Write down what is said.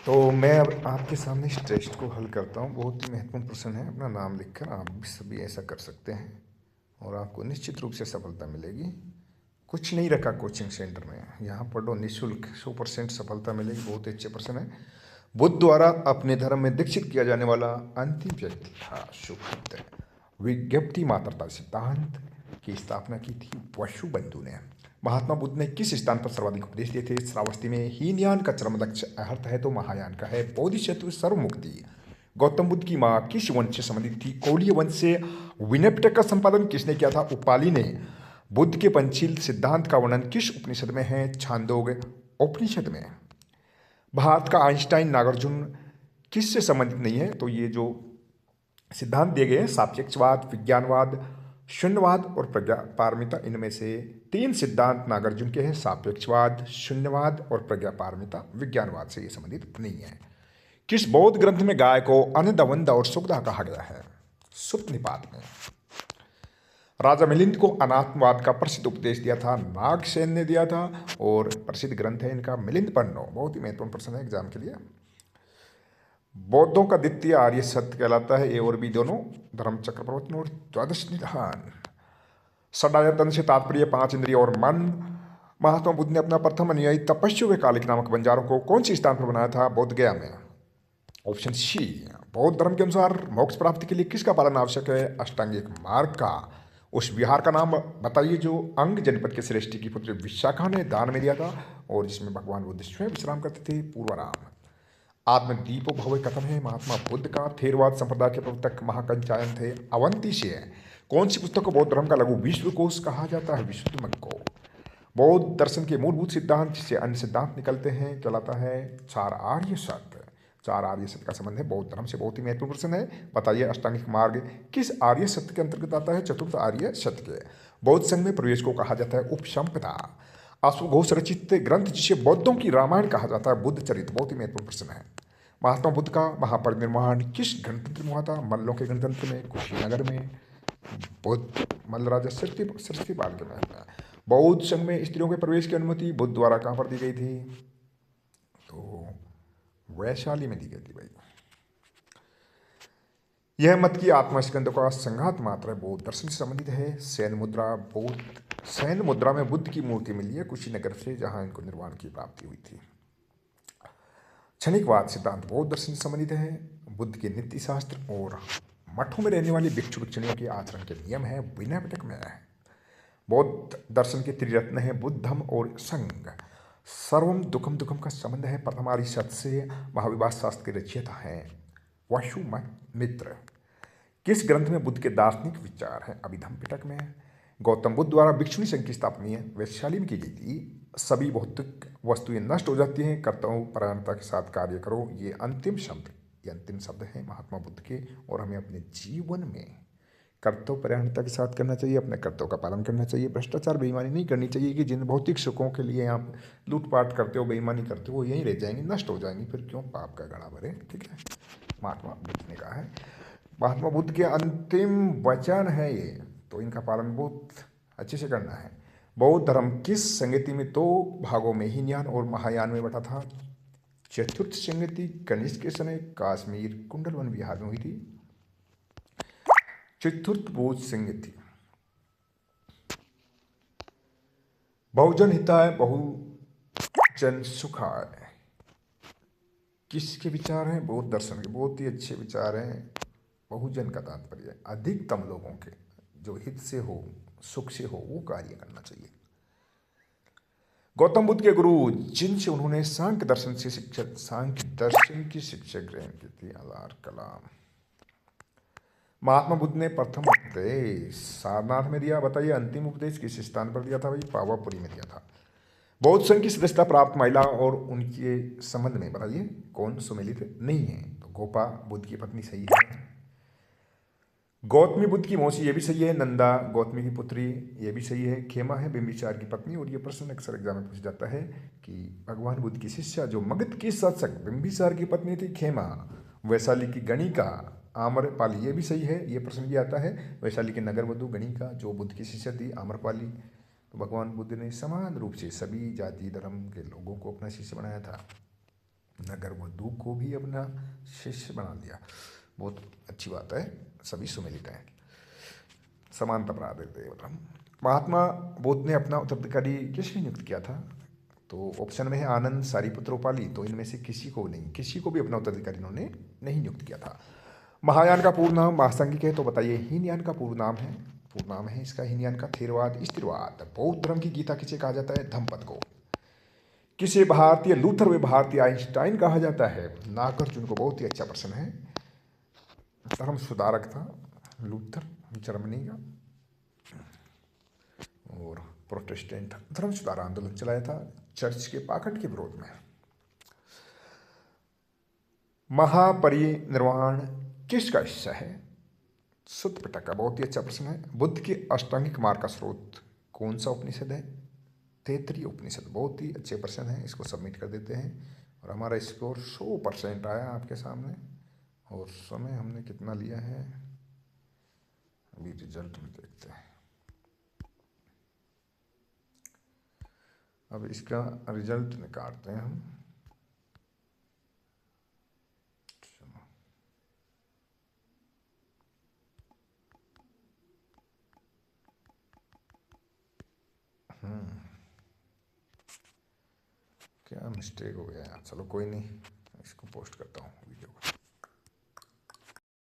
तो मैं अब आपके सामने इस टेस्ट को हल करता हूँ। बहुत ही महत्वपूर्ण प्रश्न है। अपना नाम लिखकर आप भी सभी ऐसा कर सकते हैं और आपको निश्चित रूप से सफलता मिलेगी। कुछ नहीं रखा कोचिंग सेंटर में, यहाँ पढ़ो निःशुल्क, 100% सफलता मिलेगी। बहुत ही अच्छे प्रश्न है। बुद्ध द्वारा अपने धर्म में दीक्षित किया जाने वाला अंतिम व्यक्ति था सुखद। विज्ञप्ति मात्रता सिद्धांत की स्थापना की थी वसुबंधु ने। महात्मा बुद्ध ने किस स्थान पर सर्वाधिक उपदेश दिए थे? श्रावस्ती में। हीनयान का चरम लक्ष्य अर्थ है तो महायान का है। बोधिसत्व सर्वमुक्ति। गौतम बुद्ध की माँ किस वंश से संबंधित थी? कोलीय वंश से। विनय पिटक का संपादन किसने किया था? उपाली ने। बुद्ध के पंचशील सिद्धांत का वर्णन किस उपनिषद में है? छांदोग्य उपनिषद में। भारत का आइंस्टाइन नागार्जुन किससे संबंधित नहीं है? तो ये जो सिद्धांत दिए गए हैं, सापेक्षवाद, विज्ञानवाद, शून्यवाद और प्रज्ञा पारमिता, इनमें से 3 सिद्धांत नागार्जुन के हैं। सापेक्षवाद, शून्यवाद और प्रज्ञा पारमिता विज्ञानवाद से ये संबंधित नहीं है। किस बौद्ध ग्रंथ में गाय को अनदवंद और सुखदा कहा गया है? सुत्त निपात में। राजा मिलिंद को अनात्मवाद का प्रसिद्ध उपदेश दिया था नागसेन ने दिया था और प्रसिद्ध ग्रंथ है इनका मिलिंद पन्नो। बहुत ही महत्वपूर्ण प्रश्न है एग्जाम के लिए। बौद्धों का द्वितीय आर्य सत्य कहलाता है, ए और बी दोनों, धर्म चक्र प्रवर्तन और द्वादश निधान। षडायतन से तात्पर्य 5 इंद्रिय और मन। महात्मा बुद्ध ने अपना प्रथम अनुयायी तपस्वी व कालिक नामक बंजारों को कौन सी स्थान पर बनाया था? बोध गया में। Option C. बौद्ध धर्म के अनुसार मोक्ष प्राप्ति के लिए किसका पालन आवश्यक है? अष्टांगिक मार्ग का। उस विहार का नाम बताइए जो अंग जनपद के श्रेष्ठी की पुत्री विशाखा ने दान में दिया था और जिसमें भगवान बुद्ध स्वयं विश्राम करते थे? पूर्वाराम। आत्मदीपो भव्य कथन है महात्मा बुद्ध का। थेरवाद संप्रदाय के प्रवर्तक महाकंचायन थे, अवंती से है। कौन सी पुस्तक को बौद्ध धर्म का लघु विश्वकोश कहा जाता है? विशुद्धमत को। बौद्ध दर्शन के मूलभूत सिद्धांत जिससे अन्य सिद्धांत निकलते हैं कहलाता है 4 आर्य सत्य। 4 आर्य सत्य का संबंध है बौद्ध धर्म से। बहुत ही महत्वपूर्ण प्रश्न है। बताइए अष्टांगिक मार्ग किस आर्य सत्य के अंतर्गत आता है? चतुर्थ आर्य सत्य के। बौद्ध संघ में प्रवेश को कहा जाता है उपसंपदा। अश्वघोष रचित ग्रंथ जिसे बौद्धों की रामायण कहा जाता है? बुद्ध चरित्र। बहुत ही महत्वपूर्ण प्रश्न है। महात्मा बुद्ध का महापरिनिर्वाण किस गणतंत्र में हुआ था? मल्लों के गणतंत्र में, कुशीनगर में। बौद्ध मल्ल राजा सृष्टिपाल के महल में। बौद्ध संघ में स्त्रियों के प्रवेश की अनुमति बुद्ध द्वारा कहाँ पर दी गई थी? तो वैशाली में दी गई थी भाई। यह मत की आत्मस्कंद का संघात मात्र है बौद्ध दर्शन से संबंधित है। सैन्य मुद्रा। बौद्ध सैन्य मुद्रा में बुद्ध की मूर्ति मिली है कुशीनगर से, जहां इनको निर्वाण की प्राप्ति हुई थी। क्षणिकवाद सिद्धांत बौद्ध दर्शन से संबंधित है। बुद्ध के नीति शास्त्र और मठों में रहने वाली भिक्षु भिक्षुणियों के आचरण के नियम है विनय पिटक में है। बौद्ध दर्शन के त्रिरत्न है बुद्ध, धम्म और संघ। सर्वम दुखम दुखम का संबंध है प्रथम आर्य सत्य से। महाविवाद शास्त्र के रचयिता हैं वसुमित्र। किस ग्रंथ में बुद्ध के दार्शनिक विचार हैं? अभिधम्म पिटक में। गौतम बुद्ध द्वारा भिक्षुणी संघ की स्थापना वैशाली में की गई थी। सभी भौतिक वस्तुएं नष्ट हो जाती हैं, कर्तव्यपरायणता के साथ कार्य करो। ये अंतिम शब्द है महात्मा बुद्ध के। और हमें अपने जीवन में कर्तव्यपरायणता के साथ करना चाहिए, अपने कर्तव्य का पालन करना चाहिए। भ्रष्टाचार बेईमानी नहीं करनी चाहिए कि जिन भौतिक सुखों के लिए आप लूटपाट करते हो, बेईमानी करते हो, वो यहीं रह जाएंगी, नष्ट हो जाएंगी, फिर क्यों पाप का गड़ा भरे। ठीक है, महात्मा बुद्ध ने कहा है। महात्मा बुद्ध के अंतिम वचन है ये, तो इनका पालन बहुत अच्छे से करना है। बौद्ध धर्म किस संगति में 2 भागों में हीनयान और महायान में बटा था? चतुर्थ संगति कनिष्क के समय काश्मीर कुंडलवन विहार में हुई थी। चतुर्थ बौद्ध संगति बहुजन हिताय बहुजन सुखाय किसके विचार हैं? बौद्ध दर्शन के। बहुत ही अच्छे विचार हैं। बहुजन का तात्पर्य अधिकतम लोगों के जो हित से हो, सुख से हो, वो कार्य करना चाहिए। गौतम बुद्ध के गुरु जिनसे उन्होंने सांख्य दर्शन की शिक्षा ग्रहण की थी? अलार कलाम। महात्मा बुद्ध ने प्रथम उपदेश सारनाथ में दिया। बताइए अंतिम उपदेश किस स्थान पर दिया था? भाई पावापुरी में दिया था। बौद्ध संघ की सदस्यता प्राप्त महिला और उनके संबंध में बताइए कौन सुमेलित नहीं है? तो गोपा बुद्ध की पत्नी सही है। गौतमी बुद्ध की मौसी, ये भी सही है। नंदा गौतमी की पुत्री, ये भी सही है। खेमा है बिंबिसार की पत्नी। और ये प्रश्न अक्सर एग्जाम में पूछा जाता है कि भगवान बुद्ध की शिष्या जो मगध की शासक बिंबिसार की पत्नी थी खेमा, वैशाली की गणिका आम्रपाली, ये भी सही है। ये प्रश्न भी आता है। वैशाली के नगर वधु गणिका जो बुद्ध की शिष्या थी आम्रपाली। तो भगवान बुद्ध ने समान रूप से सभी जाति धर्म के लोगों को अपना शिष्य बनाया था। नगरवधु को भी अपना शिष्य बना लिया। बहुत अच्छी बात है, सभी सुमेलित हैं, समानता प्राप्त। महात्मा बुद्ध ने अपना उत्तराधिकारी किसने नियुक्त किया था? तो ऑप्शन में है आनंद, सारिपुत्र, उपाली। तो इनमें से किसी को नहीं, किसी को भी अपना उत्तराधिकारी इन्होंने नहीं नियुक्त किया था। महायान का पूर्ण नाम महासंघिक है, तो बताइए हीनयान का पूर्ण नाम है। पूर्ण नाम है इसका हीनयान का थेरवाद, स्थिरवाद। बौद्ध धर्म की गीता किसे कहा जाता है? धम्मपद को। किसे भारतीय लूथर व भारतीय आइंस्टाइन कहा जाता है? नागार्जुन को। बहुत ही अच्छा प्रश्न है। धर्म सुधारक था लूथर, जर्मनी का, और प्रोटेस्टेंट धर्म सुधार आंदोलन चलाया था चर्च के पाखंड के विरोध में। महापरिनिर्वाण किसका हिस्सा है? सुत्त पिटक का। बहुत ही अच्छा प्रश्न है। बुद्ध के अष्टांगिक मार्ग का स्रोत कौन सा उपनिषद है? तैत्तिरीय उपनिषद। बहुत ही अच्छे प्रश्न हैं, इसको सबमिट कर देते हैं। और हमारा स्कोर 100% आया आपके सामने। और समय हमने कितना लिया है अभी रिजल्ट में देखते हैं। अब इसका रिजल्ट निकालते हैं हम। क्या मिस्टेक हो गया यार, चलो कोई नहीं, इसको पोस्ट करता हूँ वीडियो को।